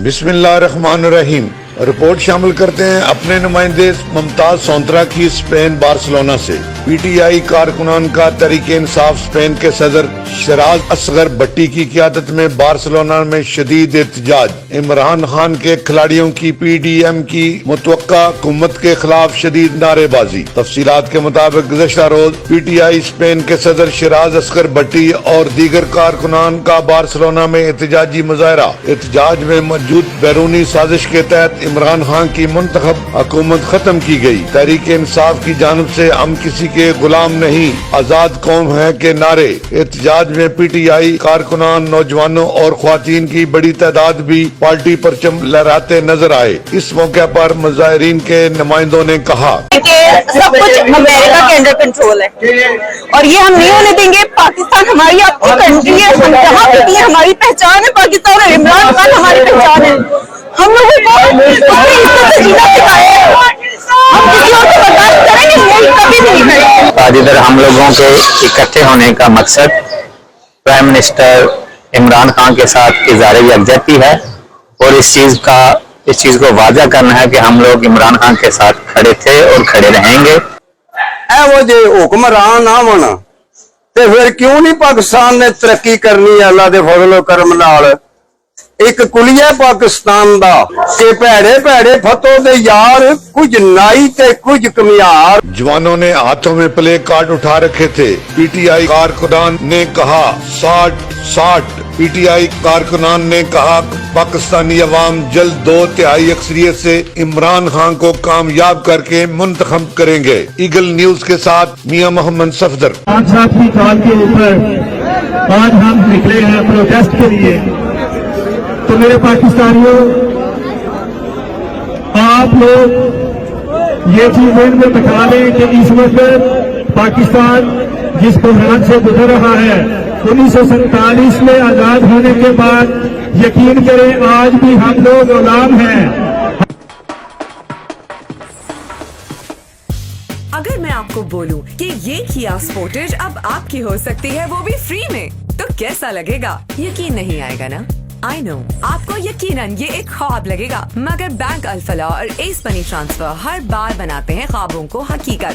بسم اللہ الرحمن الرحیم۔ رپورٹ شامل کرتے ہیں اپنے نمائندے ممتاز سونترا کی اسپین بارسلونا سے۔ پی ٹی آئی کارکنان کا تحریک انصاف اسپین کے صدر شیراز اصغر بٹی کی قیادت میں بارسلونا میں شدید احتجاج۔ عمران خان کے کھلاڑیوں کی پی ڈی ایم کی متوقع حکومت کے خلاف شدید نعرے بازی۔ تفصیلات کے مطابق گزشتہ روز پی ٹی آئی اسپین کے صدر شیراز اصغر بٹی اور دیگر کارکنان کا بارسلونا میں احتجاجی مظاہرہ۔ احتجاج میں موجود بیرونی سازش کے تحت عمران خان کی منتخب حکومت ختم کی گئی۔ تحریک انصاف کی جانب سے ہم کسی کے غلام نہیں، آزاد قوم ہے کے نعرے۔ احتجاج میں پی ٹی آئی کارکنان، نوجوانوں اور خواتین کی بڑی تعداد بھی پارٹی پرچم لہراتے نظر آئے۔ اس موقع پر مظاہرین کے نمائندوں نے کہا کہ سب کچھ امریکہ کے انڈر کنٹرول ہے اور یہ ہم نہیں ہونے دیں گے۔ پاکستان ہماری آپ کی کنٹری ہے، ہم جہاں پہ بھی ہماری پہچان ہے پاکستان، اور عمران خان ہماری پہچان ہے۔ ہم لوگوں کو اپنی عزت سے جینا سکھایا ہے، ہم کسی اور کو برداشت کریں گے نہیں، کبھی بھی نہیں کریں گے۔ آج ادھر ہم لوگوں کے اکٹھے ہونے کا مقصد پرائم منسٹر عمران خان کے ساتھ اظہار یکجہتی ہے اور اس چیز کو واضح کرنا ہے کہ ہم لوگ عمران خان کے ساتھ کھڑے تھے اور کھڑے رہیں گے۔ وہ جے حکمران آون تے پھر کیوں نہیں پاکستان نے ترقی کرنی؟ اللہ دے فضل و کرم نال ایک کلیہ پاکستان دا کہ پیڑے پیڑے فتو دے یار، کچھ نائی تے کچھ کمیار۔ جوانوں نے ہاتھوں میں پلے کارڈ اٹھا رکھے تھے۔ پی ٹی آئی کارکنان نے کہا 60-60۔ پی ٹی آئی کارکنان نے کہا پاکستانی عوام جلد 2/3 اکثریت سے عمران خان کو کامیاب کر کے منتخب کریں گے۔ ایگل نیوز کے ساتھ میاں محمد صفدر۔ 5 سال کی کال کے اوپر آج ہم نکلے ہیں پروٹیسٹ کے لیے۔ تو میرے پاکستانیوں، آپ لوگ یہ چیز ذہن میں بٹھا لیں کہ اس وقت پاکستان جس بحران سے گزر رہا ہے، 1947 میں آزاد ہونے کے بعد یقین کریں آج بھی ہم لوگ غلام ہیں۔ اگر میں آپ کو بولوں کہ یہ کیا سپورٹیج اب آپ کی ہو سکتی ہے وہ بھی فری میں، تو کیسا لگے گا؟ یقین نہیں آئے گا نا؟ I know آپ کو یقیناً یہ ایک خواب لگے گا، مگر بینک الفلاح اور ایس منی ٹرانسفر ہر بار بناتے ہیں خوابوں کو حقیقت۔